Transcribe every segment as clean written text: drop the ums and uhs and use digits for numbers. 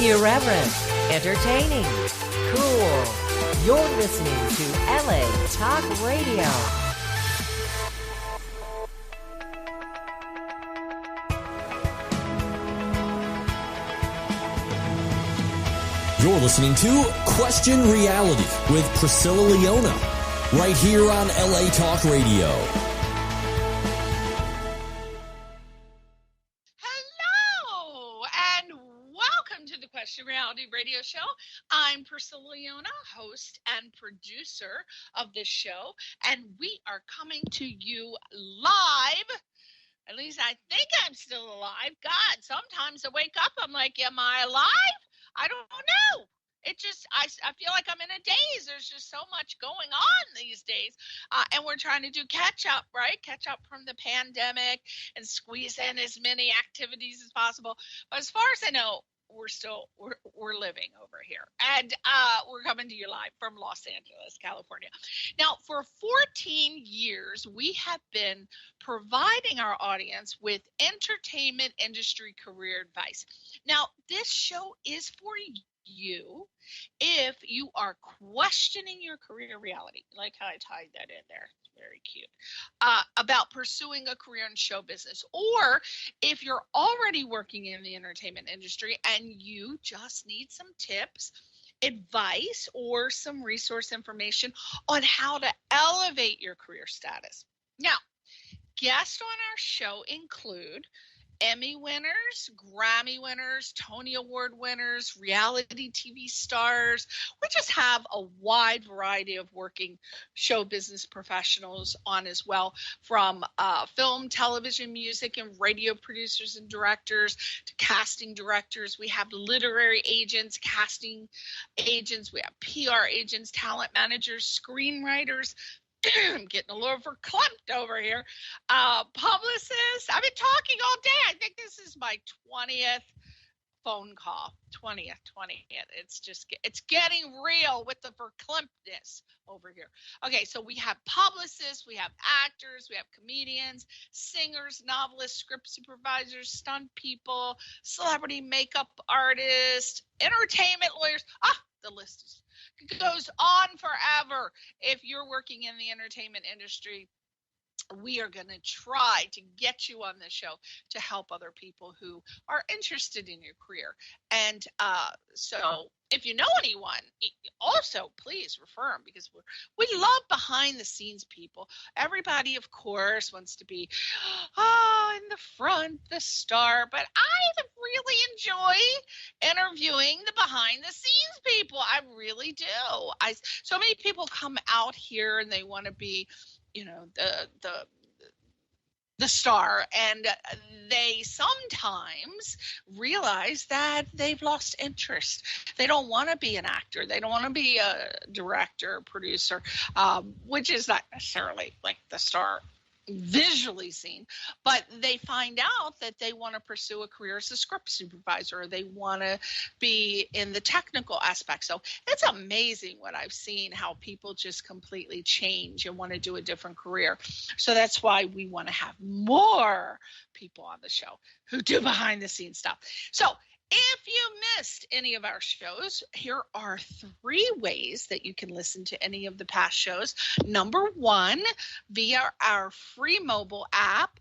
Irreverent, entertaining, cool. You're listening to LA Talk Radio. You're listening to Question Reality with Priscilla Leona, right here on LA Talk Radio. Question Reality Radio Show. I'm Priscilla Leona, host and producer of this show, and we are coming to you live. At least I think I'm still alive. God, sometimes I wake up, I'm like, am I alive? I don't know. It just, I feel like I'm in a daze. There's just so much going on these days. And we're trying to do catch up, right? Catch up from the pandemic and squeeze in as many activities as possible. But as far as I know, we're living over here, and we're coming to you live from Los Angeles, California. Now, for 14 years, we have been providing our audience with entertainment industry career advice. Now, this show is for you if you are questioning your career reality, like how I tied that in there. Very cute. About pursuing a career in show business, or if you're already working in the entertainment industry and you just need some tips, advice, or some resource information on how to elevate your career status. Now, guests on our show include Emmy winners, Grammy winners, Tony Award winners, reality TV stars. We just have a wide variety of working show business professionals on as well, from film, television, music, and radio producers and directors to casting directors. We have literary agents, casting agents. We have PR agents, talent managers, screenwriters. I'm getting a little verklempt over here. Publicists. I've been talking all day. I think this is my 20th phone call. 20th. It's getting real with the verklemptness over here. Okay, so we have publicists, we have actors, we have comedians, singers, novelists, script supervisors, stunt people, celebrity makeup artists, entertainment lawyers. The list goes on forever. If you're working in the entertainment industry, we are going to try to get you on the show to help other people who are interested in your career. And so if you know anyone, also please refer them, because we love behind the scenes people. Everybody, of course, wants to be in the front, the star, but I really enjoy interviewing the behind the scenes people. I really do. So many people come out here and they want to be, the star, and they sometimes realize that they've lost interest. They don't want to be an actor. They don't want to be a director, producer, which is not necessarily like the star visually seen, but they find out that they want to pursue a career as a script supervisor, or they want to be in the technical aspect. So it's amazing what I've seen, how people just completely change and want to do a different career. So that's why we want to have more people on the show who do behind the scenes stuff. So if you missed any of our shows, here are 3 ways that you can listen to any of the past shows. Number 1, via our free mobile app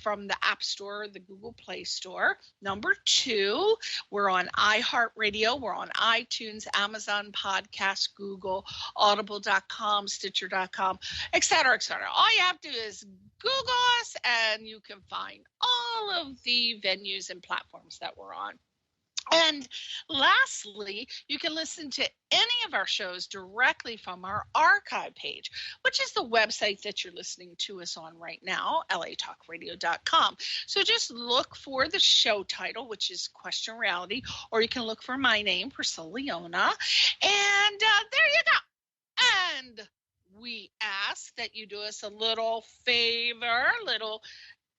from the App Store, the Google Play Store. Number 2, we're on iHeartRadio. We're on iTunes, Amazon Podcasts, Google, Audible.com, Stitcher.com, et cetera, et cetera. All you have to do is Google us, and you can find all of the venues and platforms that we're on. And lastly, you can listen to any of our shows directly from our archive page, which is the website that you're listening to us on right now, latalkradio.com. So just look for the show title, which is Question Reality, or you can look for my name, Priscilla Leona, and there you go. And we ask that you do us a little favor, little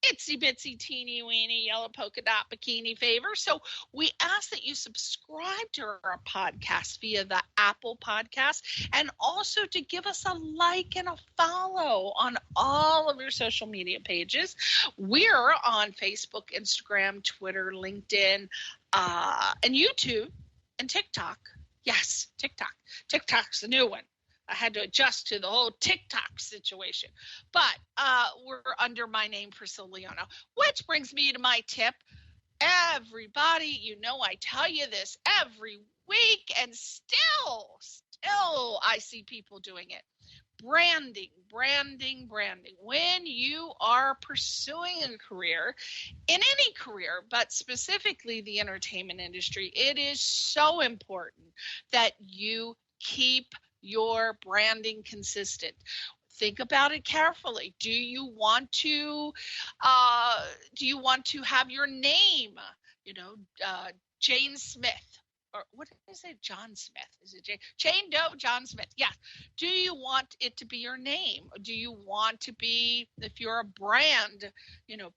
itsy bitsy teeny weeny yellow polka dot bikini favor. So we ask that you subscribe to our podcast via the Apple Podcast, and also to give us a like and a follow on all of your social media pages. We're on Facebook, Instagram, Twitter, LinkedIn, and YouTube and TikTok. Yes, TikTok. TikTok's the new one. I had to adjust to the whole TikTok situation. But we're under my name, Priscilla Leona, which brings me to my tip. Everybody, you know I tell you this every week, and still I see people doing it. Branding. When you are pursuing a career, in any career, but specifically the entertainment industry, it is so important that you keep your branding consistent. Think about it carefully. Do you want to have your name, Jane Smith? Or what is it? John Smith. Is it Jane Doe John Smith? Yes. Do you want it to be your name? Do you want to be, if you're a brand,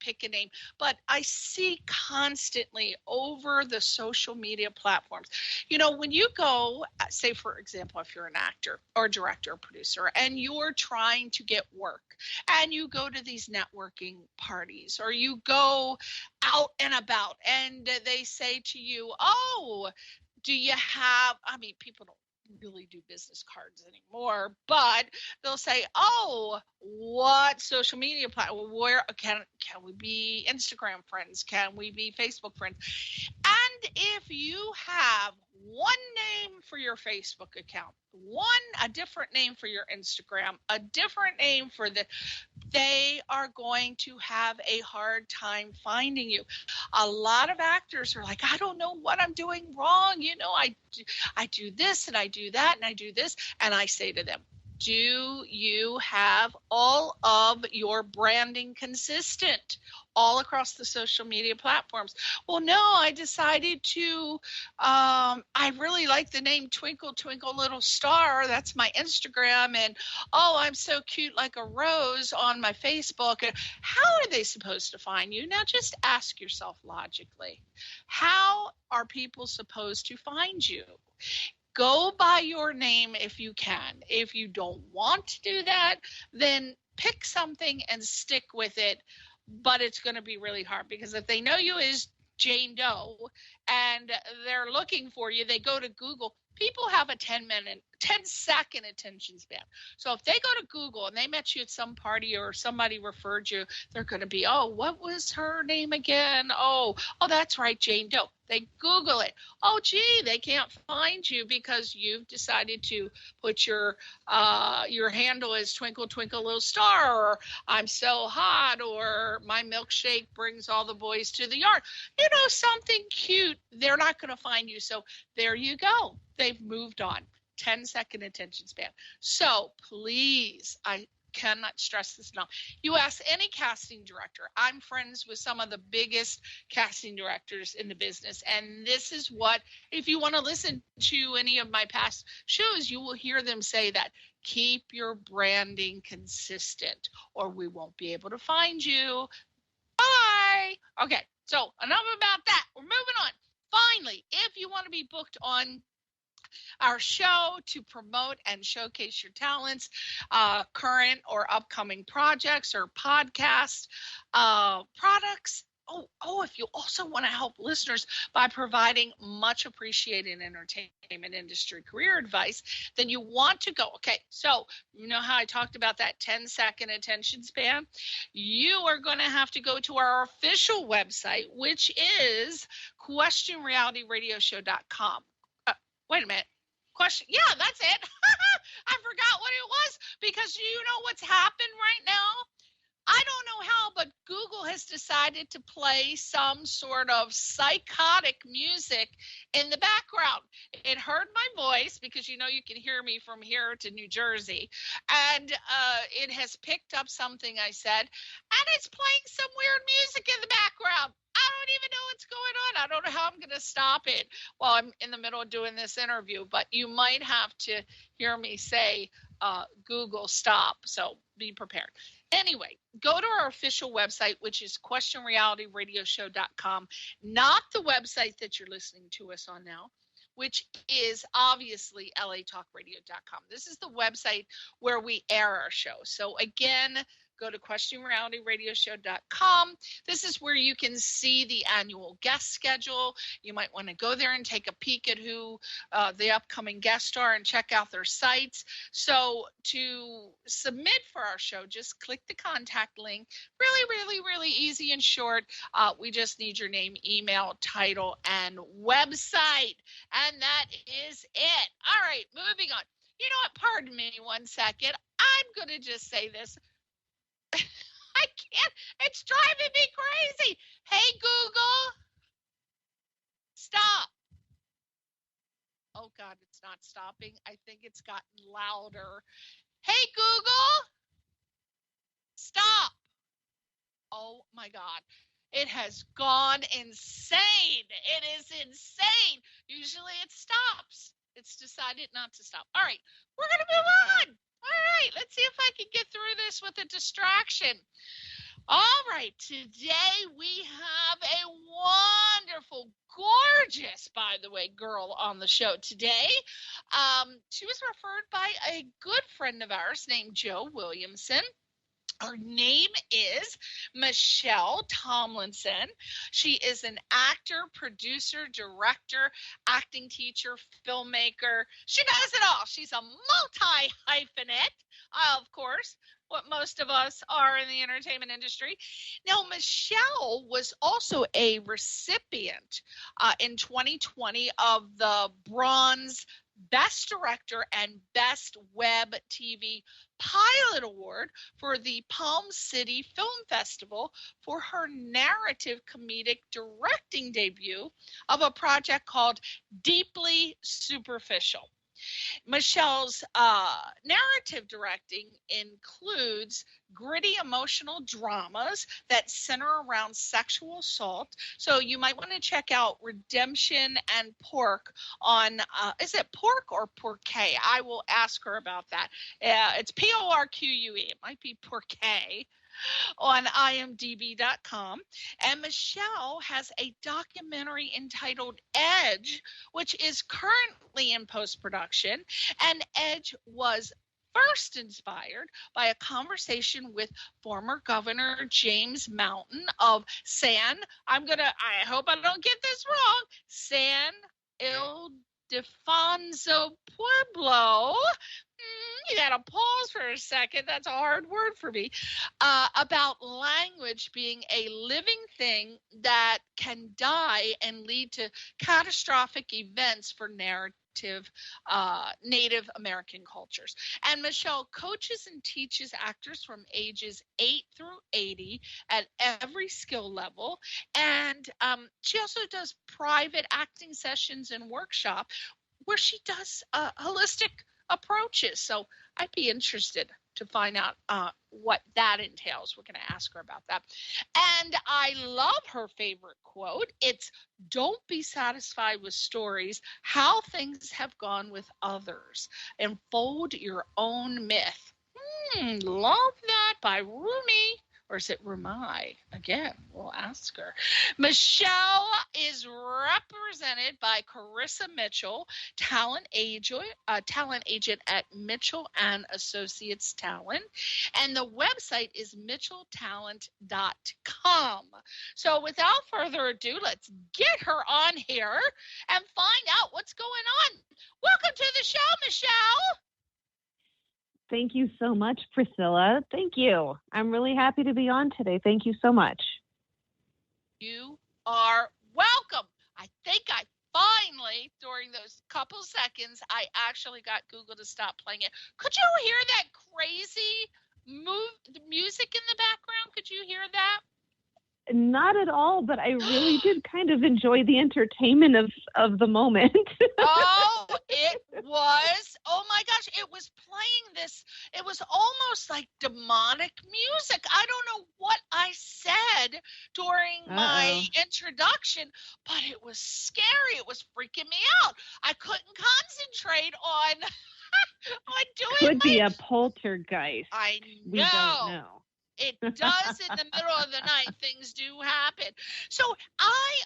pick a name? But I see constantly over the social media platforms, when you go, say, for example, if you're an actor or director or producer and you're trying to get work and you go to these networking parties or you go out and about and they say to you, oh, do you have, people don't really do business cards anymore, but they'll say, oh, what social media platform, where can we be Instagram friends? Can we be Facebook friends? And if you have one name for your Facebook account, a different name for your Instagram, a different name for they are going to have a hard time finding you. A lot of actors are like, I don't know what I'm doing wrong. I do this and I do that and I do this. And I say to them, do you have all of your branding consistent all across the social media platforms? Well, no, I decided to, I really like the name Twinkle Twinkle Little Star. That's my Instagram. And, oh, I'm so cute like a rose on my Facebook. How are they supposed to find you? Now, just ask yourself logically, how are people supposed to find you? Go by your name if you can. If you don't want to do that, then pick something and stick with it. But it's going to be really hard, because if they know you as Jane Doe and they're looking for you, they go to Google. People have a 10-second attention span. So if they go to Google and they met you at some party or somebody referred you, they're going to be, oh, what was her name again? Oh, that's right, Jane Doe. They Google it. Oh, gee, they can't find you because you've decided to put your handle as Twinkle Twinkle Little Star, or I'm so hot, or my milkshake brings all the boys to the yard. Something cute. They're not going to find you. So there you go. They've moved on. 10-second attention span. So please, I cannot stress this enough. You ask any casting director. I'm friends with some of the biggest casting directors in the business. And this is what, if you want to listen to any of my past shows, you will hear them say that. Keep your branding consistent or we won't be able to find you. Bye. Okay, so enough about that. We're moving on. Finally, if you want to be booked on our show to promote and showcase your talents, current or upcoming projects or podcast products. If you also want to help listeners by providing much appreciated entertainment industry career advice, then you want to go. Okay, so you know how I talked about that 10-second attention span? You are going to have to go to our official website, which is questionrealityradioshow.com. Wait a minute. Question. Yeah, that's it. I forgot what it was, because you know what's happened right now? I don't know how, but Google has decided to play some sort of psychotic music in the background. It heard my voice, because you can hear me from here to New Jersey, and it has picked up something I said, and it's playing some weird music in the background. I don't even know what's going on. I don't know how I'm going to stop it while I'm in the middle of doing this interview, but you might have to hear me say, Google, stop. So be prepared. Anyway, go to our official website, which is questionrealityradioshow.com, not the website that you're listening to us on now, which is obviously latalkradio.com. This is the website where we air our show. So again, go to questionrealityradioshow.com. This is where you can see the annual guest schedule. You might want to go there and take a peek at who the upcoming guests are and check out their sites. So to submit for our show, just click the contact link. Really, really, really easy and short. We just need your name, email, title, and website. And that is it. All right, moving on. You know what? Pardon me 1 second. I'm going to just say this. I can't. It's driving me crazy. Hey, Google. Stop. Oh, God, it's not stopping. I think it's gotten louder. Hey, Google. Stop. Oh, my God. It has gone insane. It is insane. Usually it stops. It's decided not to stop. All right, we're going to move on. All right, let's see if I can get through this with a distraction. All right, today we have a wonderful, gorgeous, by the way, girl on the show today. She was referred by a good friend of ours named Jo Williamson. Her name is Michelle Tomlinson. She is an actor, producer, director, acting teacher, filmmaker. She does it all. She's a multi-hyphenate, of course, what most of us are in the entertainment industry. Now, Michelle was also a recipient in 2020 of the Bronze Best Director and Best Web TV Pilot Award for the Palm City Film Festival for her narrative comedic directing debut of a project called Deeply Superficial. Michelle's narrative directing includes gritty emotional dramas that center around sexual assault. So you might want to check out Redemption and Pork on, is it Pork or Porqué? I will ask her about that. It's Porque. It might be Porqué on imdb.com. And Michelle has a documentary entitled Edge, which is currently in post-production. And Edge was first inspired by a conversation with former Governor James Mountain of I hope I don't get this wrong, San Ildefonso Pueblo. You gotta pause for a second. That's a hard word for me. About language being a living thing that can die and lead to catastrophic events for Native American cultures. And Michelle coaches and teaches actors from ages 8 through 80 at every skill level. And she also does private acting sessions and workshops where she does holistic approaches. So I'd be interested to find out what that entails. We're going to ask her about that. And I love her favorite quote. It's, "Don't be satisfied with stories, how things have gone with others. Unfold your own myth." Love that, by Rumi. Or is it Rumi? Again, we'll ask her. Michelle is represented by Carissa Mitchell, talent agent at Mitchell and Associates Talent. And the website is mitchelltalent.com. So without further ado, let's get her on here and find out what's going on. Welcome to the show, Michelle. Thank you so much, Priscilla. Thank you. I'm really happy to be on today. Thank you so much. You are welcome. I think I finally, during those couple seconds, I actually got Google to stop playing it. Could you hear that crazy music in the background? Could you hear that? Not at all, but I really did kind of enjoy the entertainment of the moment. Oh, it was. Oh my gosh, it was playing this. It was almost like demonic music. I don't know what I said during my introduction, but it was scary. It was freaking me out. I couldn't concentrate on doing Could be a poltergeist. I know. We don't know. It does in the middle of the night. Things do happen. So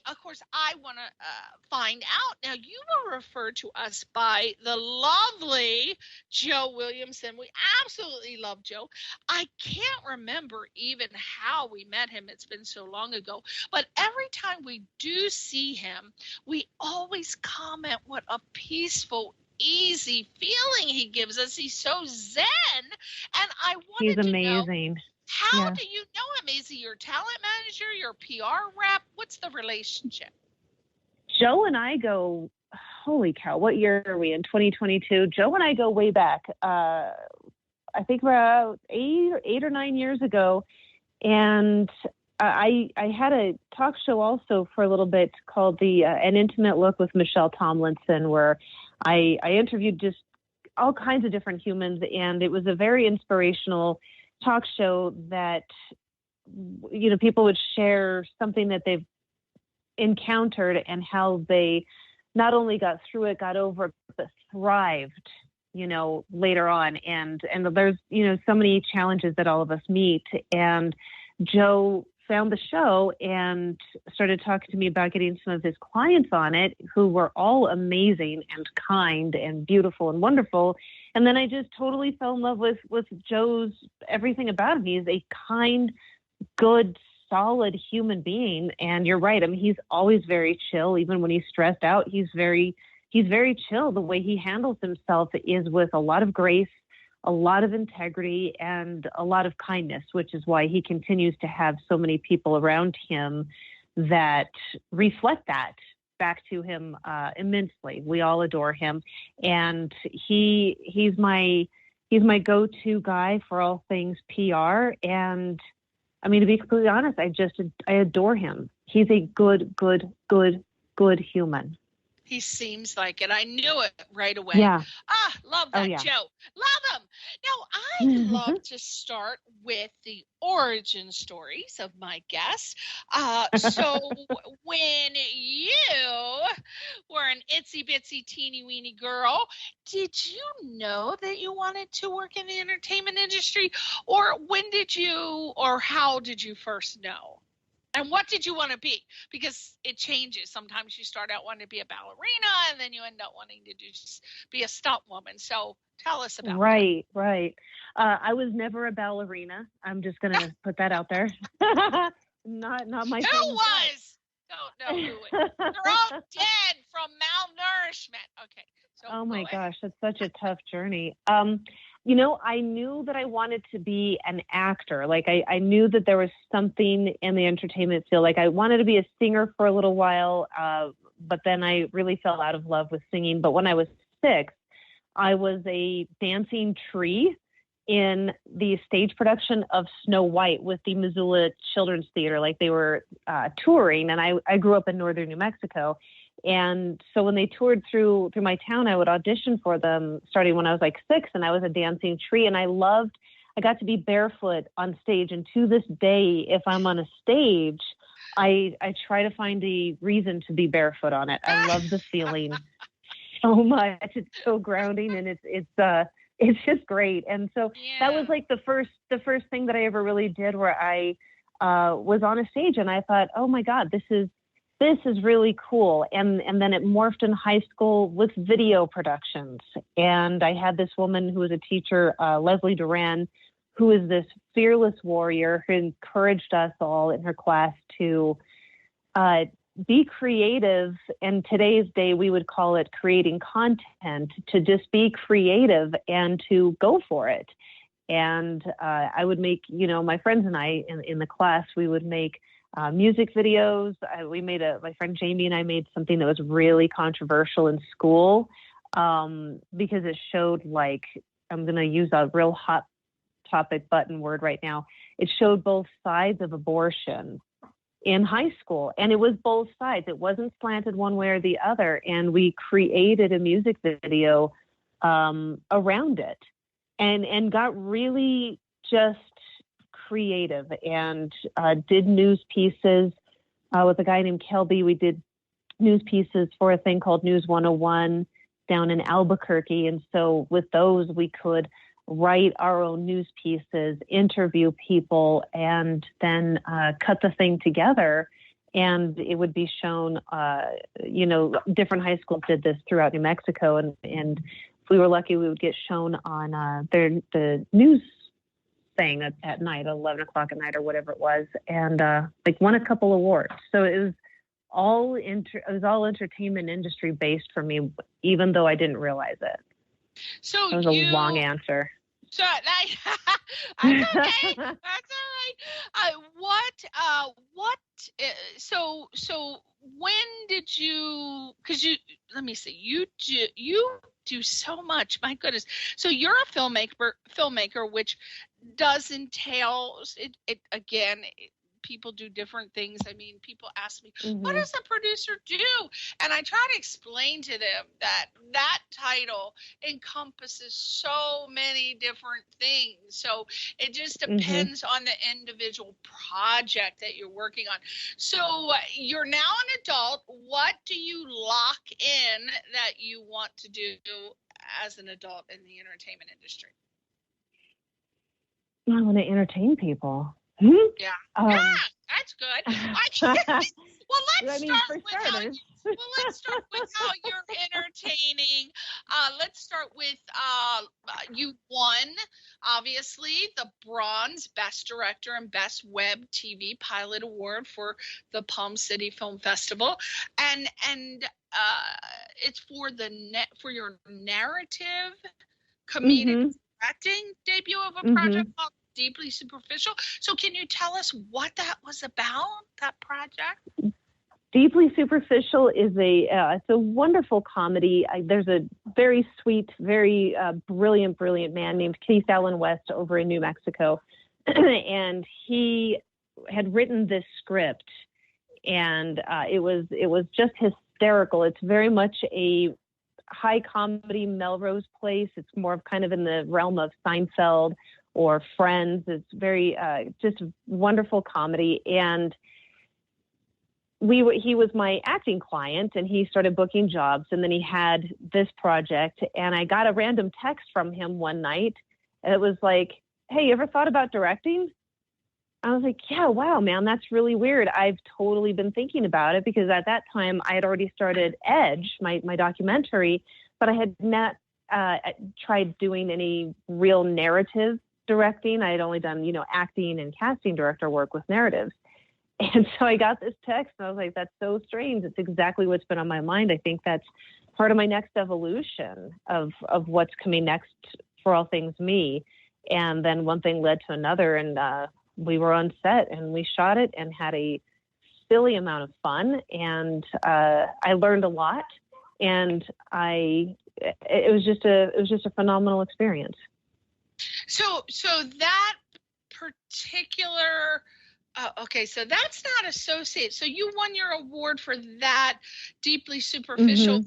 of course, I want to find out. Now, you were referred to us by the lovely Joe Williamson. We absolutely love Joe. I can't remember even how we met him. It's been so long ago. But every time we do see him, we always comment what a peaceful, easy feeling he gives us. He's so zen. And I wanted He's to know, amazing. how do you know him? Is he your talent manager, your PR rep? What's the relationship? Joe and I go, holy cow, what year are we in? 2022. Joe and I go way back. I think about 8 or 9 years ago. And I had a talk show also for a little bit called An Intimate Look with Michelle Tomlinson, where I interviewed just all kinds of different humans. And it was a very inspirational talk show that, you know, people would share something that they've encountered and how they not only got through it, got over it, but thrived, you know, later on. And there's, you know, so many challenges that all of us meet. And Joe found the show and started talking to me about getting some of his clients on it, who were all amazing and kind and beautiful and wonderful. And then I just totally fell in love with Joe's everything about him. He's a kind, good, solid human being. And you're right. I mean, he's always very chill. Even when he's stressed out, he's very chill. The way he handles himself is with a lot of grace, a lot of integrity, and a lot of kindness, which is why he continues to have so many people around him that reflect that back to him immensely. We all adore him, and he's my go-to guy for all things PR. And I mean, to be completely honest, I adore him. He's a good human. He seems like it. I knew it right away. Yeah. Love that, Joe. Love him. Now, I'd love to start with the origin stories of my guests. So when you were an itsy bitsy teeny weeny girl, did you know that you wanted to work in the entertainment industry? Or how did you first know? And what did you want to be? Because it changes. Sometimes you start out wanting to be a ballerina, and then you end up wanting to be a stunt woman. So tell us about that. Right. I was never a ballerina. I'm just going to put that out there. Not my thing. Who was? Don't know who was. They're all dead from malnourishment. Okay. So oh my gosh, that's such a tough journey. You know, I knew that I wanted to be an actor. Like I knew that there was something in the entertainment field. Like I wanted to be a singer for a little while, but then I really fell out of love with singing. But when I was 6, I was a dancing tree in the stage production of Snow White with the Missoula Children's Theater. Like they were touring, and I grew up in northern New Mexico. And so when they toured through my town, I would audition for them starting when I was like 6, and I was a dancing tree. And I got to be barefoot on stage. And to this day, if I'm on a stage, I try to find a reason to be barefoot on it. I love the feeling so much. It's so grounding, and it's just great. And so that was like the first thing that I ever really did, where I was on a stage, and I thought, oh my God, this is really cool. And then it morphed in high school with video productions. And I had this woman who was a teacher, Leslie Duran, who is this fearless warrior who encouraged us all in her class to be creative. In today's day, we would call it creating content, to just be creative and to go for it. And I would make, my friends and I in the class, we would make music videos. My friend Jamie and I made something that was really controversial in school because it showed, like, I'm going to use a real hot topic button word right now. It showed both sides of abortion in high school, and it was both sides. It wasn't slanted one way or the other. And we created a music video around it and got really just creative and did news pieces with a guy named Kelby. We did news pieces for a thing called News 101 down in Albuquerque. And so with those, we could write our own news pieces, interview people, and then cut the thing together. And it would be shown, different high schools did this throughout New Mexico. And if we were lucky, we would get shown on the news thing at night, 11 o'clock at night or whatever it was. And won a couple awards. So it was all entertainment industry based for me, even though I didn't realize it. So that was a long answer. So that's okay. That's all right. So when did you? Because let me see. You do so much. My goodness. So you're a filmmaker, which does entail it again. People do different things. I mean, people ask me, what does a producer do? And I try to explain to them that title encompasses so many different things. So it just depends on the individual project that you're working on. So you're now an adult. What do you lock in that you want to do as an adult in the entertainment industry? I want to entertain people. Yeah, that's good. Let's start with how you're entertaining. Let's start with you won, obviously, the Bronze Best Director and Best Web TV Pilot Award for the Palm City Film Festival, and it's for your narrative comedic directing debut of a project called Deeply Superficial. So can you tell us what that was about, that project? Deeply Superficial is it's a wonderful comedy. There's a very sweet, very brilliant man named Keith Allen West over in New Mexico. And he had written this script, and it was just hysterical. It's very much a high comedy Melrose Place. It's more of kind of in the realm of Seinfeld or Friends. It's very just wonderful comedy. And he was my acting client, and he started booking jobs, and then he had this project, and I got a random text from him one night, and it was like, hey, you ever thought about directing? I was like, yeah, wow, man, that's really weird. I've totally been thinking about it, because at that time I had already started Edge, my documentary, but I had not tried doing any real narrative directing. I had only done, acting and casting director work with narratives. And so I got this text, and I was like, that's so strange. It's exactly what's been on my mind. I think that's part of my next evolution of what's coming next for all things me. And then one thing led to another, and we were on set, and we shot it and had a silly amount of fun. And I learned a lot, and it was just a phenomenal experience. So that particular, so that's not associated. So you won your award for that, Deeply Superficial. And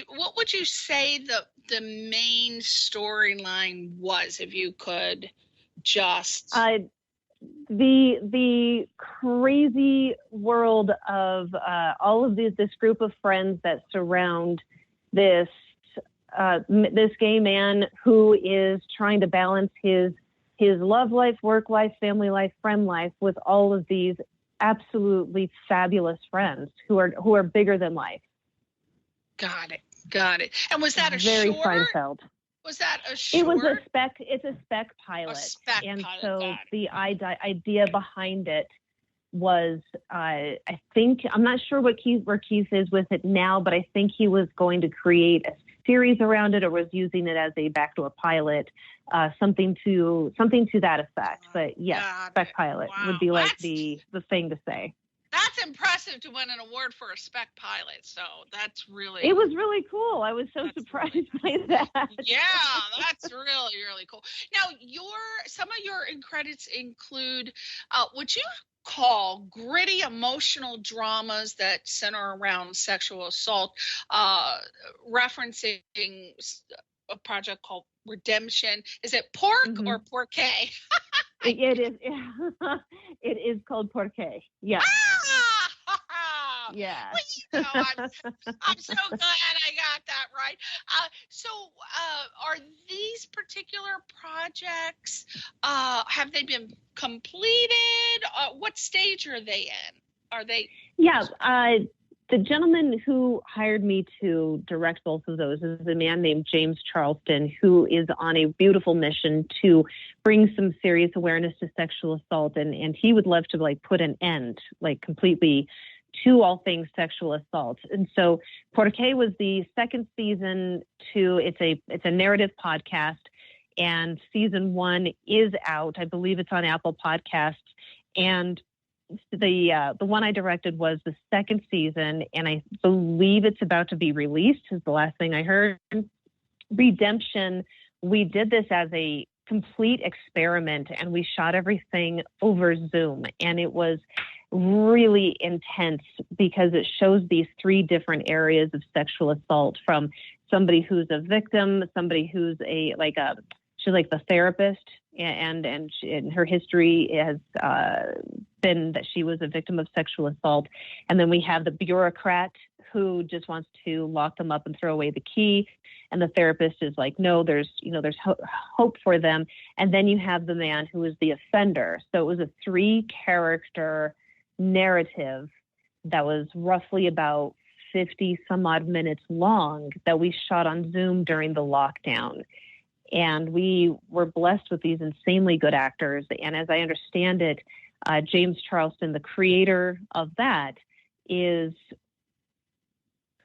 what would you say the main storyline was, if you could just? The crazy world of all of this group of friends that surround this gay man who is trying to balance his love life, work life, family life, friend life with all of these absolutely fabulous friends who are bigger than life. Got it. And was that a very short? Seinfeld. Was that a short? It was it's a spec pilot. So the idea behind it was, I think, I'm not sure where Keith is with it now, but I think he was going to create a series around it, or was using it as a backdoor pilot, something to that effect. But yes, spec pilot would be like the thing to say. That's impressive to win an award for a spec pilot. So that's really. It was really cool. I was so surprised by that. Yeah, that's really, really cool. Now, some of your credits include what you call gritty emotional dramas that center around sexual assault, referencing a project called Redemption. Is it Pork or Porqué? It is. It is called Porqué. Yeah. Yeah. Well, I'm so glad I got that right. Are these particular projects, have they been completed? What stage are they in? Are they? Yeah. The gentleman who hired me to direct both of those is a man named James Charleston, who is on a beautiful mission to bring some serious awareness to sexual assault. And he would love to put an end, completely, to all things sexual assault. And so Porque was the second season it's a narrative podcast, and season 1 is out. I believe it's on Apple Podcasts. And the one I directed was the second season, and I believe it's about to be released, is the last thing I heard. Redemption, we did this as a complete experiment, and we shot everything over Zoom, and it was really intense because it shows these 3 different areas of sexual assault, from somebody who's a victim, somebody who's she's like the therapist, and her history has been that she was a victim of sexual assault. And then we have the bureaucrat who just wants to lock them up and throw away the key. And the therapist is like, no, there's hope for them. And then you have the man who is the offender. So it was a 3-character narrative that was roughly about 50 some odd minutes long that we shot on Zoom during the lockdown. And we were blessed with these insanely good actors. And as I understand it, James Charleston, the creator of that, is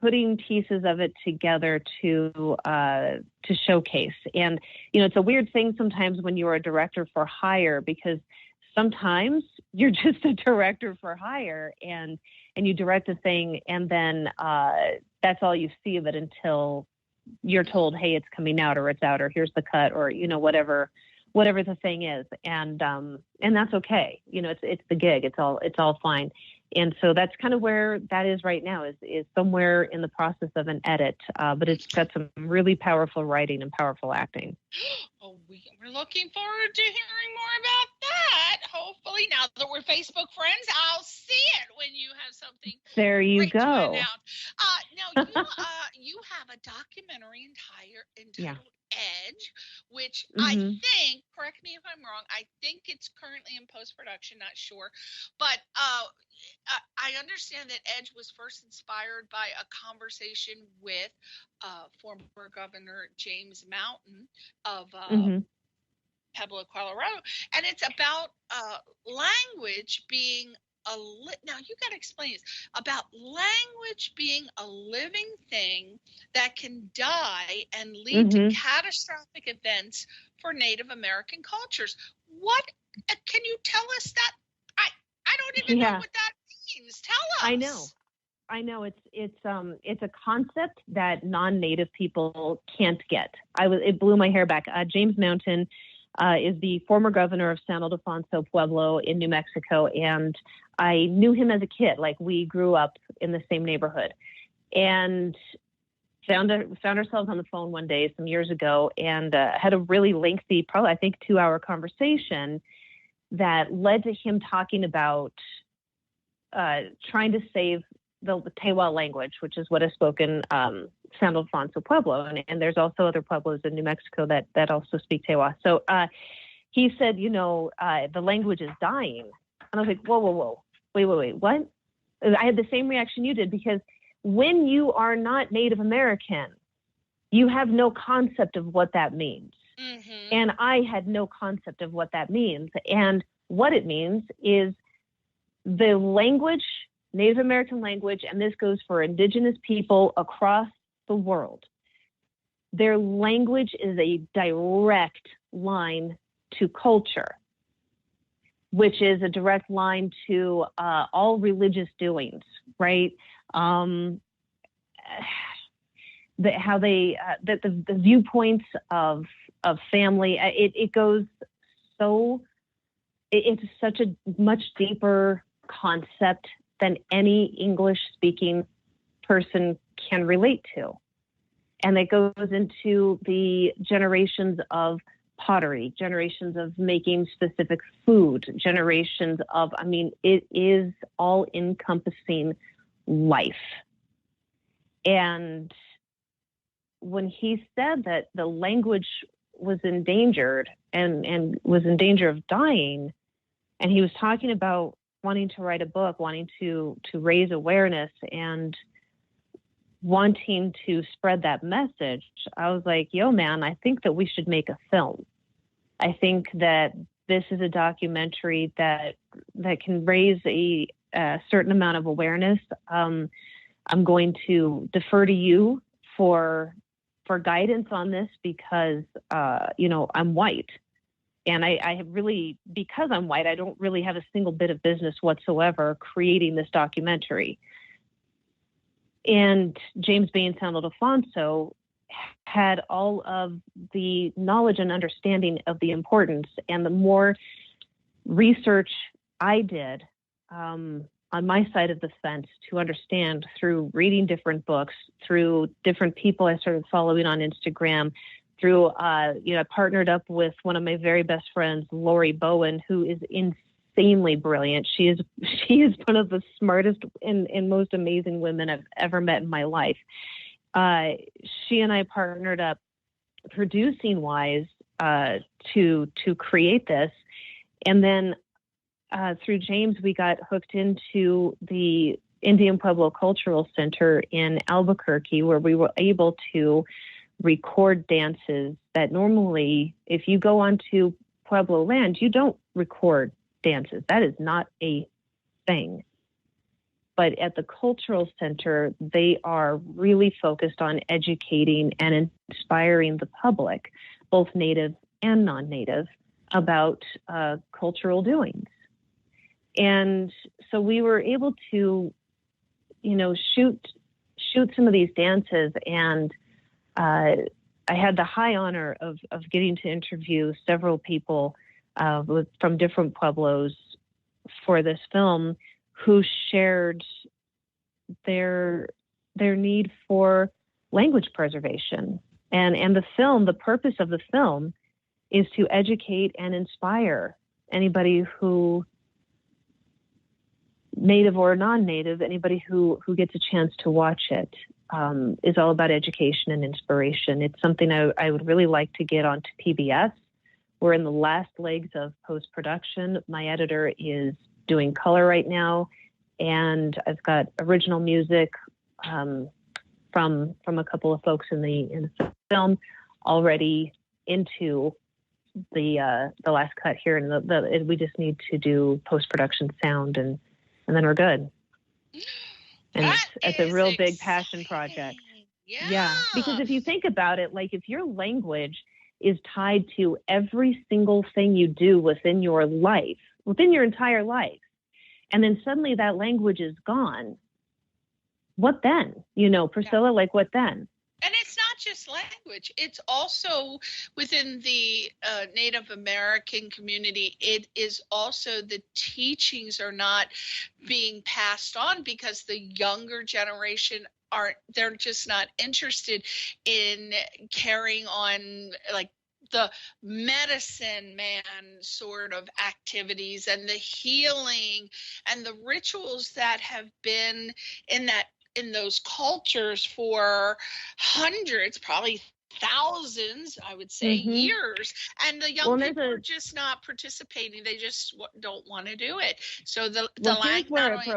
putting pieces of it together to showcase. And, it's a weird thing sometimes when you're a director for hire, because sometimes you're just a director for hire and you direct a thing, and then that's all you see of it until you're told, hey, it's coming out, or it's out, or here's the cut, or, whatever the thing is. And that's okay. It's the gig. It's all fine. And so that's kind of where that is right now, is somewhere in the process of an edit. But it's got some really powerful writing and powerful acting. Oh, we're looking forward to hearing more about that. Hopefully, now that we're Facebook friends, I'll see it when you have something. There you go. Now you have a documentary entitled Edge, which I think, correct me if I'm wrong, I think it's currently in post-production, not sure, but I understand that Edge was first inspired by a conversation with former Governor James Mountain of Pueblo, Colorado, and it's about language being now you got to explain this, about language being a living thing that can die and lead to catastrophic events for Native American cultures. What can you tell us that? I don't even know what that means. Tell us. I know. It's a concept that non-Native people can't get. It blew my hair back. James Mountain is the former governor of San Ildefonso Pueblo in New Mexico, and I knew him as a kid. We grew up in the same neighborhood, and found ourselves on the phone one day some years ago, and had a really lengthy, probably I think 2-hour conversation that led to him talking about trying to save the Tewa language, which is what is spoken San Ildefonso Pueblo, and there's also other pueblos in New Mexico that also speak Tewa. So he said, the language is dying, and I was like, whoa, wait, what? I had the same reaction you did, because when you are not Native American, you have no concept of what that means. And I had no concept of what that means. And what it means is the language, Native American language, and this goes for indigenous people across the world, their language is a direct line to culture, which is a direct line to all religious doings, right? The viewpoints of family, it goes so, it's such a much deeper concept than any English speaking person can relate to. And it goes into the generations of pottery, generations of making specific food, generations of, it is all encompassing life. And when he said that the language was endangered and was in danger of dying, and he was talking about wanting to write a book, wanting to raise awareness and wanting to spread that message, I was like, yo, man, I think that we should make a film. I think that this is a documentary that can raise a certain amount of awareness. I'm going to defer to you for guidance on this because, I'm white. And I have really, because I'm white, I don't really have a single bit of business whatsoever creating this documentary. And James Bain Santo-Defonso had all of the knowledge and understanding of the importance. And the more research I did on my side of the fence to understand through reading different books, through different people I started following on Instagram, through, I partnered up with one of my very best friends, Lori Bowen, who is insanely brilliant. She is one of the smartest and most amazing women I've ever met in my life. She and I partnered up producing wise to create this. And then through James, we got hooked into the Indian Pueblo Cultural Center in Albuquerque, where we were able to record dances that normally, if you go onto Pueblo land, you don't record dances. That is not a thing. But at the Cultural Center, they are really focused on educating and inspiring the public, both Native and non-Native, about cultural doings. And so we were able to, shoot some of these dances. And I had the high honor of getting to interview several people from different pueblos for this film who shared their need for language preservation. And the purpose of the film is to educate and inspire anybody who, Native or non-Native, anybody who gets a chance to watch it. Is all about education and inspiration. It's something I would really like to get onto PBS. We're in the last legs of post-production. My editor is doing color right now, and I've got original music from a couple of folks in the film already into the last cut here, and we just need to do post-production sound, and then we're good. And it's a real big passion project. Yeah, because if you think about it, like if your language is tied to every single thing you do within your life, within your entire life, and then suddenly that language is gone, what then? Priscilla, like what then? And it's not just language. It's also within the Native American community. It is also the teachings are not being passed on because the younger generation they're just not interested in carrying on like the medicine man sort of activities and the healing and the rituals that have been in those cultures for hundreds, probably thousands, I would say, years. And the young people are just not participating. They just don't want to do it. So the language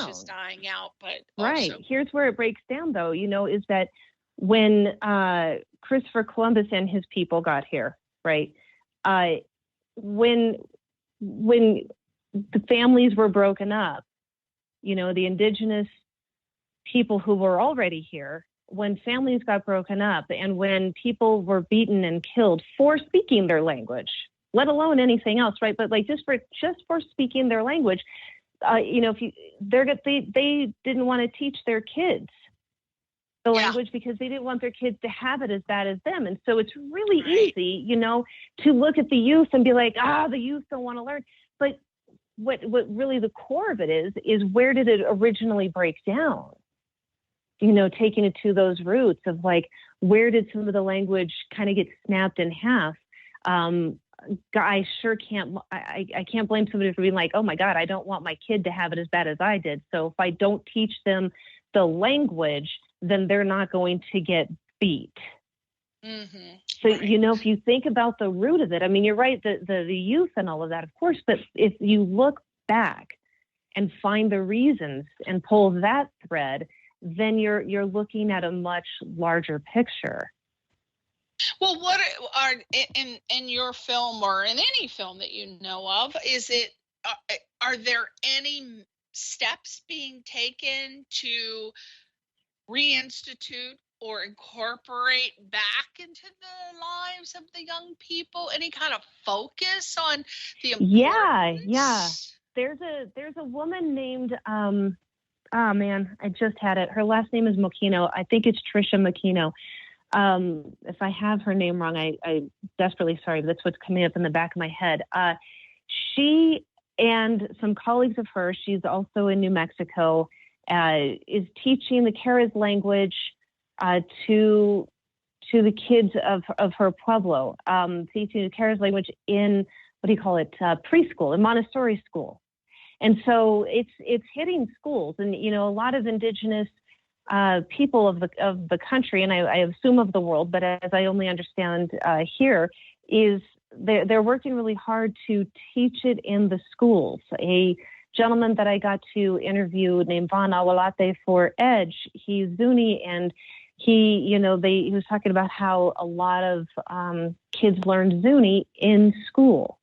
is dying out, but right. Here's where it breaks down, though, is that when Christopher Columbus and his people got here, right, when the families were broken up, the indigenous people who were already here, when families got broken up and when people were beaten and killed for speaking their language, let alone anything else, right? But like just for speaking their language, they didn't want to teach their kids the language because they didn't want their kids to have it as bad as them. And so it's really easy, to look at the youth and be like, the youth don't want to learn. But what really the core of it is where did it originally break down? Taking it to those roots of like, where did some of the language kind of get snapped in half? I sure can't, I can't blame somebody for being like, oh my God, I don't want my kid to have it as bad as I did. So if I don't teach them the language, then they're not going to get beat. Mm-hmm. So, Right. if you think about the root of it, I mean, you're right, the youth and all of that, of course, but if you look back and find the reasons and pull that thread, then you're looking at a much larger picture. Well, what are in your film or in any film that you know of? Is it are there any steps being taken to reinstitute or incorporate back into the lives of the young people? Any kind of focus on the importance? Yeah. There's a woman named oh man, I just had it. Her last name is Mokino. I think it's Trisha Mokino. If I have her name wrong, I'm desperately sorry, but that's what's coming up in the back of my head. She and some colleagues of hers, she's also in New Mexico, is teaching the Keres language to the kids of her pueblo, teaching the Keres language in, preschool, in Montessori school. And so it's hitting schools, and a lot of indigenous people of the country, and I assume of the world, but as I only understand here, is they're working really hard to teach it in the schools. A gentleman that I got to interview named Von Awalate for Edge, he's Zuni, and he was talking about how a lot of kids learned Zuni in school.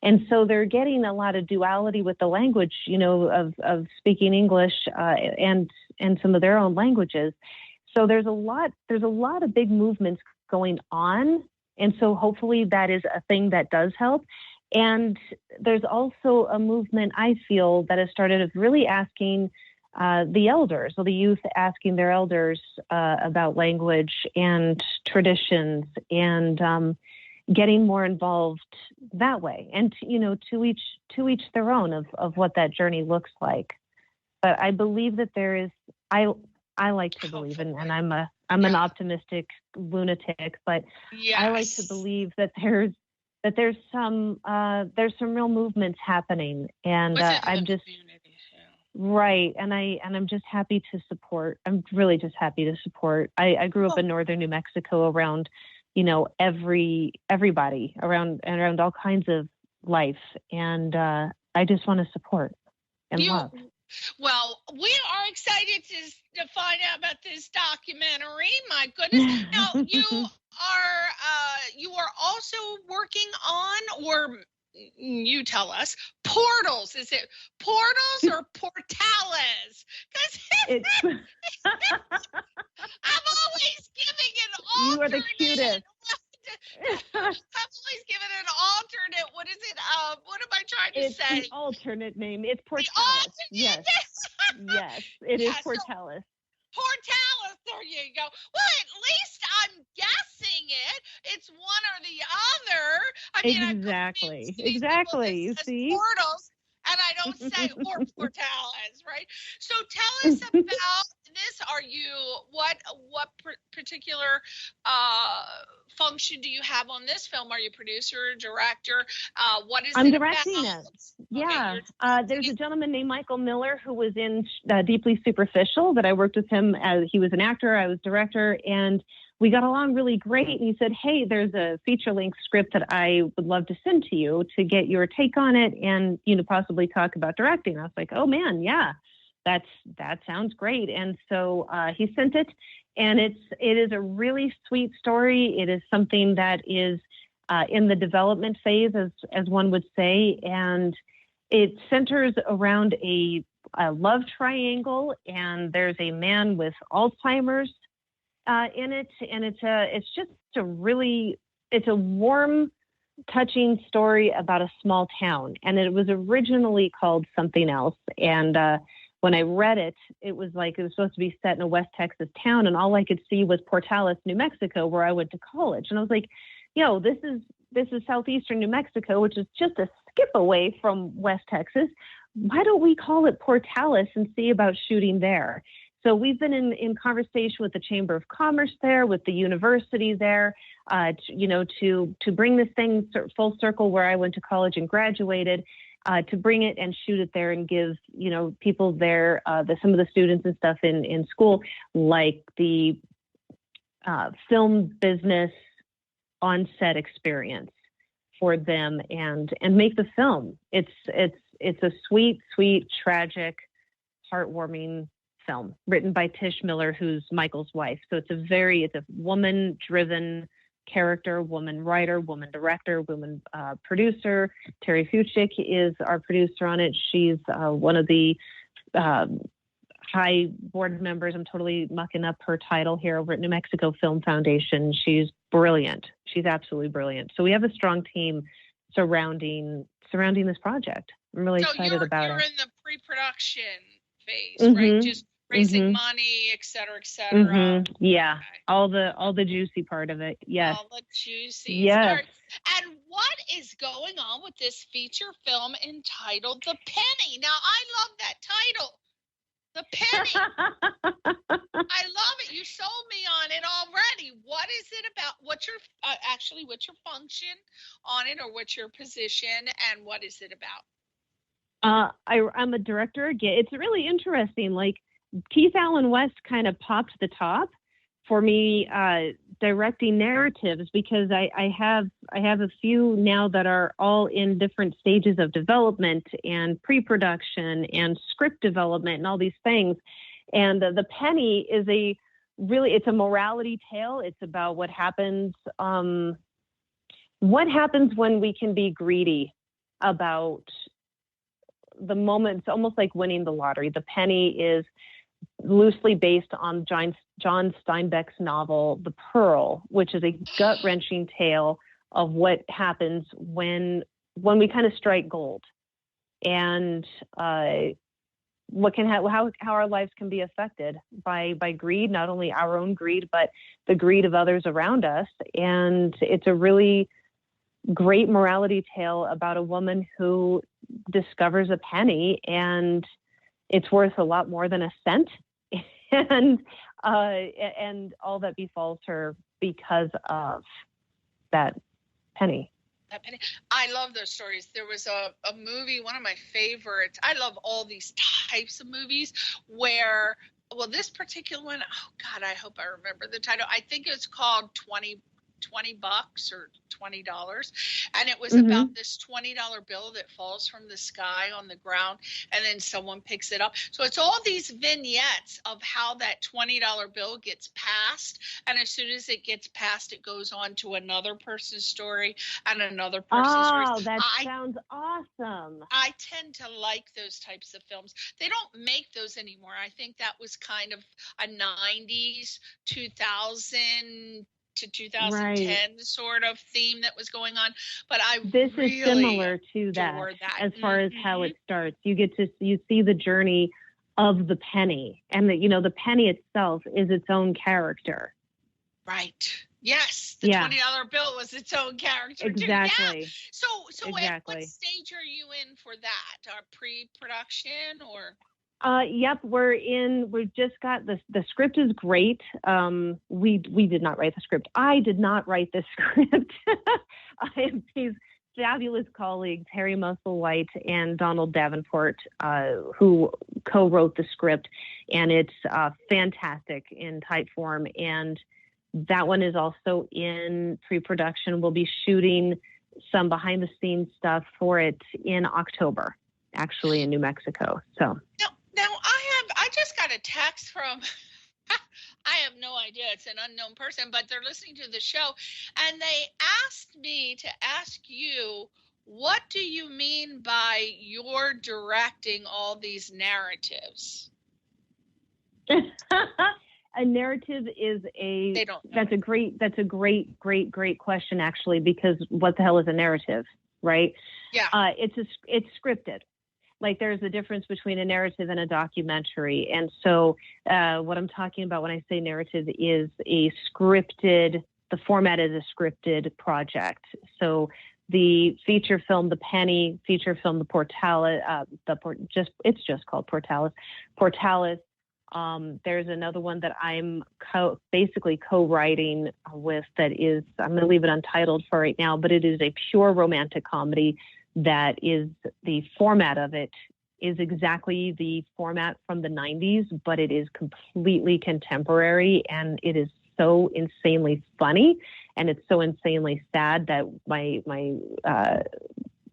And so they're getting a lot of duality with the language, of speaking English and some of their own languages. So there's a lot of big movements going on. And so hopefully that is a thing that does help. And there's also a movement, I feel, that has started of really asking the elders, or the youth asking their elders about language and traditions, and getting more involved that way. And, to each their own of what that journey looks like. But I believe that there is, I like to believe, and I'm an optimistic lunatic, but Yes. I like to believe that there's some real movements happening, and I'm just right, and I'm just happy to support. I'm really just happy to support. I grew up in northern New Mexico around, everybody around all kinds of life, and I just want to support and love. Well, we are excited to find out about this documentary. My goodness! Now you are also working on, or you tell us, portals. Is it portals or portales? Because I'm always giving an alternate. You are the cutest. I'm always giving an alternate. What is it? What am I trying to say? It's an alternate name. It's portales. Yes. Yes, it is portales. Portales, there you go. Well, at least I'm guessing it. It's one or the other. I mean, exactly. You see? Portals, and I don't say or portales, right? So tell us about this. Are you what particular function do you have on this film? Are you producer, director? What is I'm it directing about? it. Yeah. Okay, there's a gentleman named Michael Miller who was in Deeply Superficial that I worked with him as he was an actor. I was director, and we got along really great. And he said, hey, there's a feature-length script that I would love to send to you to get your take on it and, possibly talk about directing. I was like, oh man, yeah, that sounds great. And so he sent it, and it is a really sweet story. It is something that is in the development phase, as one would say, and it centers around a love triangle, and there's a man with Alzheimer's in it, and it's just a warm, touching story about a small town, and it was originally called something else. And when I read it, it was supposed to be set in a West Texas town, and all I could see was Portales, New Mexico, where I went to college. And I was like, this is southeastern New Mexico, which is just a skip away from West Texas. Why don't we call it Portales and see about shooting there? So we've been in conversation with the Chamber of Commerce there, with the university there, to bring this thing full circle where I went to college and graduated, to bring it and shoot it there and give, people there, some of the students and stuff in school, like the film business on-set experience for them and make the film. It's a sweet, sweet, tragic, heartwarming film written by Tish Miller, who's Michael's wife. So it's a woman-driven character, woman writer, woman director, woman producer. Terry Fuchik is our producer on it. She's one of the high board members. I'm totally mucking up her title here over at New Mexico Film Foundation. She's brilliant. She's absolutely brilliant. So we have a strong team surrounding this project. I'm really excited about it. You're in the pre-production phase, right? Just raising money, et cetera, et cetera. Yeah. Okay. All the juicy part of it. Yes. All the juicy part. And what is going on with this feature film entitled The Penny? Now, I love that title. The Penny. I love it. You sold me on it already. What is it about? What's your function on it, or what's your position, and what is it about? I'm a director again. It's really interesting. Like, Keith Allen West kind of popped the top for me directing narratives, because I have a few now that are all in different stages of development and pre-production and script development and all these things. And The Penny is it's a morality tale. It's about what happens when we can be greedy about the moment. It's almost like winning the lottery. The Penny is loosely based on John Steinbeck's novel, The Pearl, which is a gut-wrenching tale of what happens when we kind of strike gold, and how our lives can be affected by greed, not only our own greed, but the greed of others around us. And it's a really great morality tale about a woman who discovers a penny, and it's worth a lot more than a cent, and all that befalls her because of that penny. That penny. I love those stories. There was a movie, one of my favorites. I love all these types of movies where, this particular one, oh God, I hope I remember the title. I think it's called $20 or $20, and it was about this $20 bill that falls from the sky on the ground, and then someone picks it up. So it's all these vignettes of how that $20 bill gets passed, and as soon as it gets passed, it goes on to another person's story and another person's story. Oh, that sounds awesome. I tend to like those types of films. They don't make those anymore. I think that was kind of a 90s, 2000 to 2010 sort of theme that was going on, but this is similar to that as far as how it starts. You see the journey of the penny, and the penny itself is its own character. Right. Yes. The $20 bill was its own character. Exactly. Yeah. So exactly. At what stage are you in for that? Pre-production or? Yep, we've just got the script is great. We did not write the script. I did not write this script. I have these fabulous colleagues, Harry Musselwhite and Donald Davenport, who co-wrote the script, and it's fantastic in type form. And that one is also in pre-production. We'll be shooting some behind the scenes stuff for it in October, actually in New Mexico. So. Now, I just got a text from, I have no idea, it's an unknown person, but they're listening to the show, and they asked me to ask you, what do you mean by you're directing all these narratives? A narrative is that's a great question, actually, because what the hell is a narrative, right? Yeah. It's scripted. Like, there's a difference between a narrative and a documentary. And so what I'm talking about when I say narrative is the format is a scripted project. So the feature film, The Penny, feature film, The Portalis, it's just called Portalis. Portalis There's another one that I'm basically co-writing with that is, I'm going to leave it untitled for right now, but it is a pure romantic comedy that is, the format of it is exactly the format from the 90s, but it is completely contemporary, and it is so insanely funny, and it's so insanely sad that my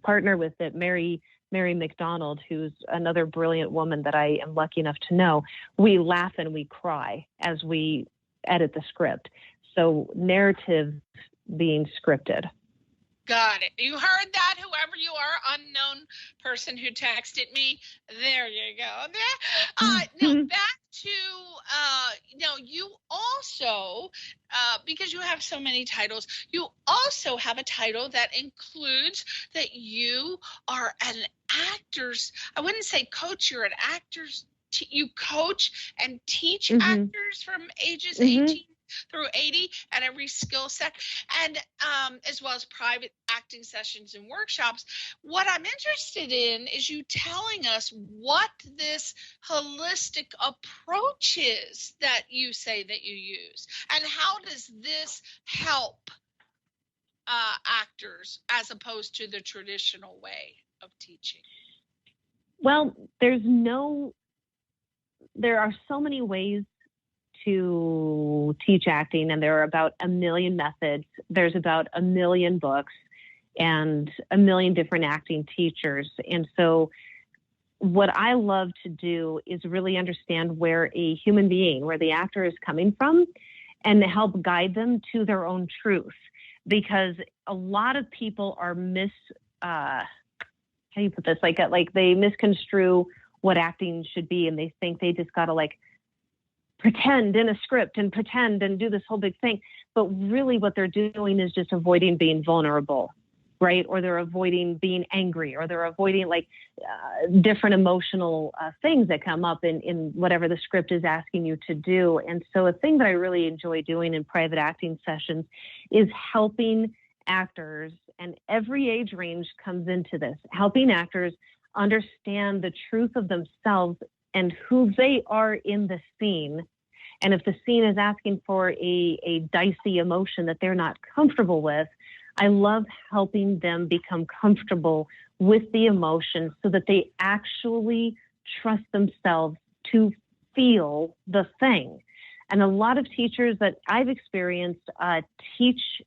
partner with it, Mary McDonald, who's another brilliant woman that I am lucky enough to know, we laugh and we cry as we edit the script. So narrative being scripted. Got it. You heard that, whoever you are, unknown person who texted me. There you go. Now back to, you also, because you have so many titles, you also have a title that includes that you are an actor's, I wouldn't say coach, you're an actor's, you coach and teach actors from ages 18 through 80 at every skill set, and as well as private acting sessions and workshops. What I'm interested in is you telling us what this holistic approach is that you say that you use, and how does this help actors as opposed to the traditional way of teaching? Well, there are so many ways to teach acting, and there are about 1 million methods. There's about 1 million books and 1 million different acting teachers. And so what I love to do is really understand where a human being, where the actor is coming from, and help guide them to their own truth. Because a lot of people are how do you put this? Like they misconstrue what acting should be, and they think they just got to pretend in a script and pretend and do this whole big thing. But really what they're doing is just avoiding being vulnerable, right? Or they're avoiding being angry, or they're avoiding different emotional things that come up in whatever the script is asking you to do. And so a thing that I really enjoy doing in private acting sessions is helping actors, and every age range comes into this, helping actors understand the truth of themselves and who they are in the scene. And if the scene is asking for a dicey emotion that they're not comfortable with, I love helping them become comfortable with the emotion so that they actually trust themselves to feel the thing. And a lot of teachers that I've experienced teach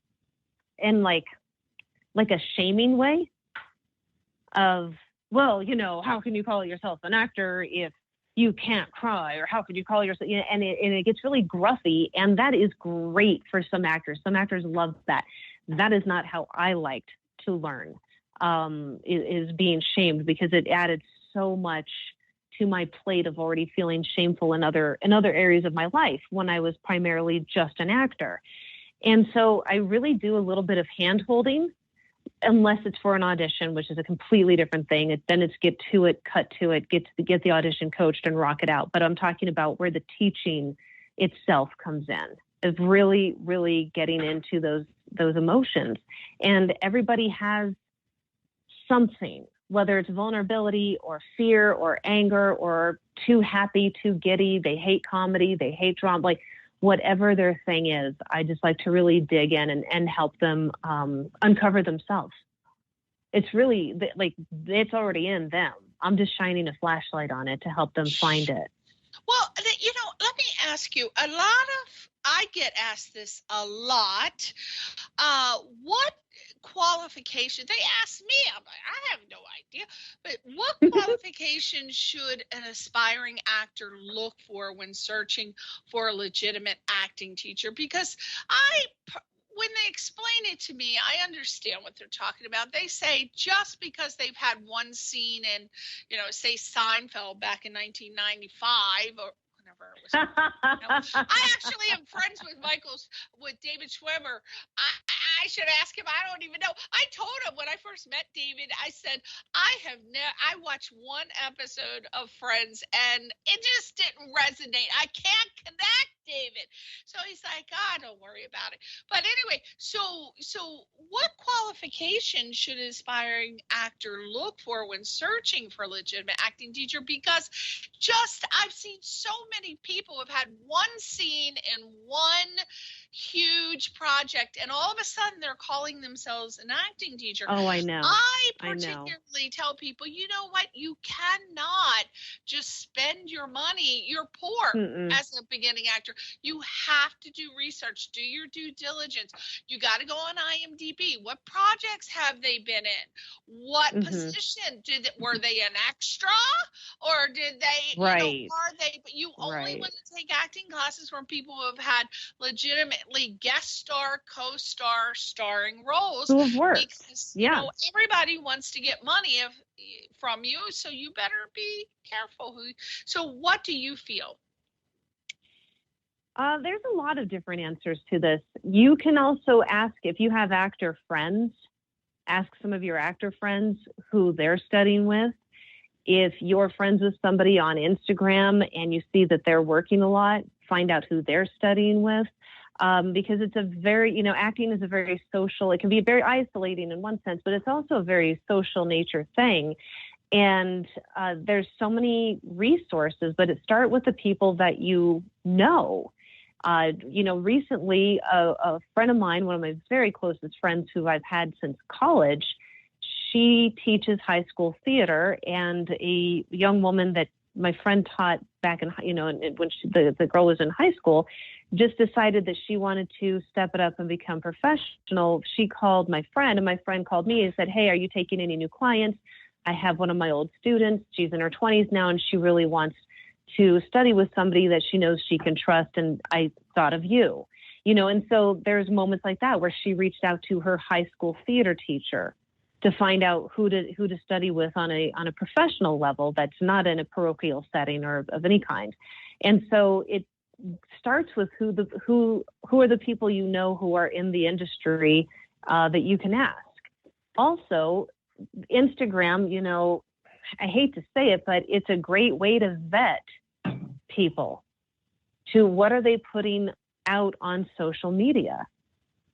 in like a shaming way of, well, how can you call yourself an actor if you can't cry, or how could you call yourself, and it gets really gruffy, and that is great for some actors. Some actors love that. That is not how I liked to learn, is being shamed, because it added so much to my plate of already feeling shameful in other areas of my life when I was primarily just an actor. And so I really do a little bit of hand-holding, unless it's for an audition, which is a completely different thing. Then it's get to it, cut to it, get the audition coached and rock it out. But I'm talking about where the teaching itself comes in, of really, really getting into those emotions. And everybody has something, whether it's vulnerability or fear or anger or too happy, too giddy. They hate comedy, they hate drama, whatever their thing is. I just like to really dig in and help them uncover themselves. It's really it's already in them. I'm just shining a flashlight on it to help them find it. Well, let me ask you, I get asked this a lot. What qualification, they ask me, I'm like, I have no idea, but what qualifications should an aspiring actor look for when searching for a legitimate acting teacher? Because when they explain it to me, I understand what they're talking about. They say just because they've had one scene in, say Seinfeld back in 1995 or whenever it was. I actually am friends with David Schwimmer. I should ask him. I don't even know. I told him when I first met David, I said, I watched one episode of Friends and it just didn't resonate. I can't connect David. So he's like, don't worry about it. But anyway, so what qualifications should an aspiring actor look for when searching for a legitimate acting teacher? Because I've seen so many people have had one scene in one huge project, and all of a sudden they're calling themselves an acting teacher. Oh, I know. I particularly tell people, you know what? You cannot just spend your money. You're poor as a beginning actor. You have to do research, do your due diligence. You got to go on IMDb. What projects have they been in? What position were they an extra, or did they? Right. Are they? But you only want to take acting classes from people who have had legitimately guest star, co-star, starring roles. Who have worked. Because everybody wants to get money from you, so you better be careful. So what do you feel? There's a lot of different answers to this. You can also ask, if you have actor friends, ask some of your actor friends who they're studying with. If you're friends with somebody on Instagram and you see that they're working a lot, find out who they're studying with. Because it's a very, acting is a very social, it can be very isolating in one sense, but it's also a very social nature thing. And there's so many resources, but it starts with the people that you know. Recently, a friend of mine, one of my very closest friends who I've had since college, she teaches high school theater, and a young woman that my friend taught back in, when the girl was in high school, just decided that she wanted to step it up and become professional. She called my friend, and my friend called me and said, "Hey, are you taking any new clients? I have one of my old students. She's in her 20s now, and she really wants to study with somebody that she knows she can trust. And I thought of you." And so there's moments like that where she reached out to her high school theater teacher to find out who to study with on a professional level that's not in a parochial setting or of any kind. And so it starts with who are the people who are in the industry that you can ask. Also, Instagram, I hate to say it, but it's a great way to vet people to what are they putting out on social media.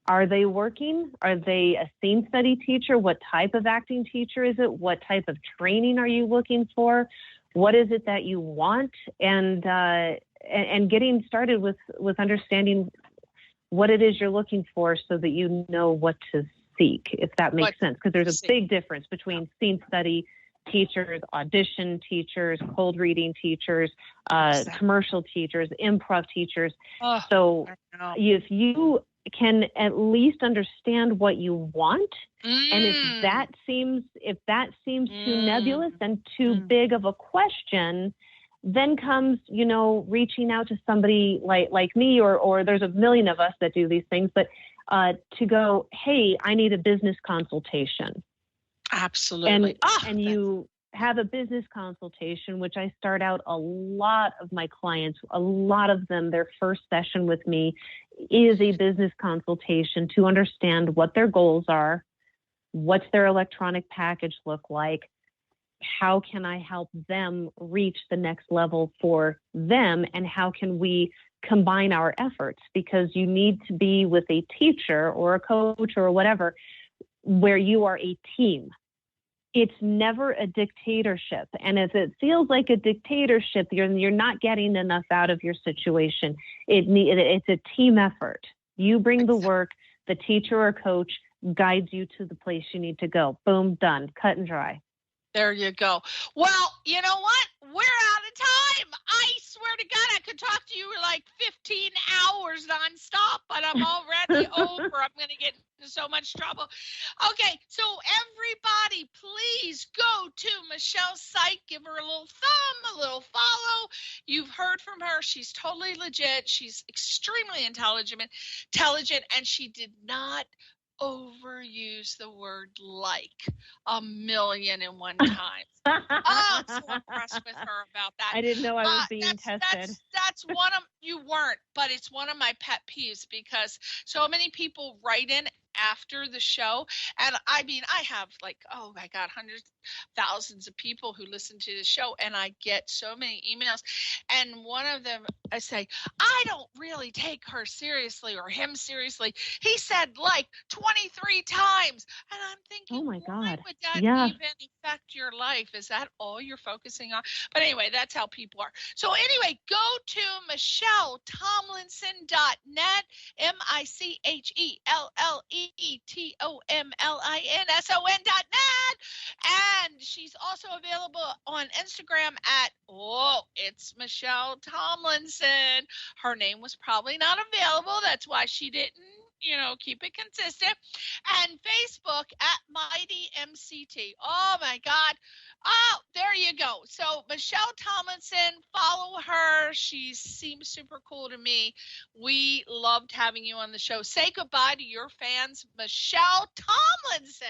Are they working? Are they a scene study teacher? What type of acting teacher is it? What type of training are you looking for? What is it that you want? And getting started with understanding what it is you're looking for so that you know what to seek, if that makes sense. Because there's a big difference between scene study teachers, audition teachers, cold reading teachers, commercial teachers, improv teachers. So if you can at least understand what you want, and if that seems too nebulous and too big of a question, then comes reaching out to somebody like me, or there's a million of us that do these things, but to go, "Hey, I need a business consultation." Absolutely. And you have a business consultation, which I start out a lot of my clients, a lot of them, their first session with me is a business consultation to understand what their goals are, what's their electronic package look like, how can I help them reach the next level for them, and how can we combine our efforts? Because you need to be with a teacher or a coach or whatever where you are a team. It's never a dictatorship. And if it feels like a dictatorship, you're not getting enough out of your situation. It's a team effort. You bring the work, the teacher or coach guides you to the place you need to go. Boom, done, cut and dry. There you go. Well, you know what? We're out of time. I swear to God, I could talk to you like 15 hours nonstop, but I'm already over. I'm going to get into so much trouble. Okay, so everybody, please go to Michelle's site. Give her a little thumb, a little follow. You've heard from her. She's totally legit. She's extremely intelligent, and she did not overuse the word like 1,000,001 times. I'm so impressed with her about that. I didn't know I was being tested. That's one of, you weren't, but it's one of my pet peeves, because so many people write in after the show. And I mean, I have like, oh my God, hundreds, thousands of people who listen to the show, and I get so many emails. And one of them, I say, I don't really take her seriously or him seriously. He said like 23 times. And I'm thinking, oh my why God. would that Yeah. even affect your life? Is that all you're focusing on? But anyway, that's how people are. So anyway, go to MichelleTomlinson.net, MichelleTomlinson.net. And she's also available on Instagram at, it's Michelle Tomlinson. Her name was probably not available. That's why she didn't, keep it consistent. And Facebook at Mighty MCT. Oh my God. Oh, there you go. So Michelle Tomlinson, follow her. She seems super cool to me. We loved having you on the show. Say goodbye to your fans, Michelle Tomlinson.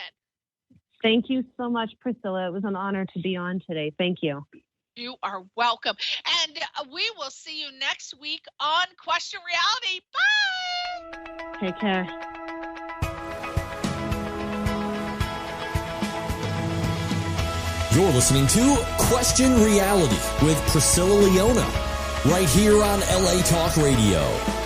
Thank you so much, Priscilla. It was an honor to be on today. Thank you. You are welcome. And we will see you next week on Question Reality. Bye. Take care. You're listening to Question Reality with Priscilla Leona, right here on LA Talk Radio.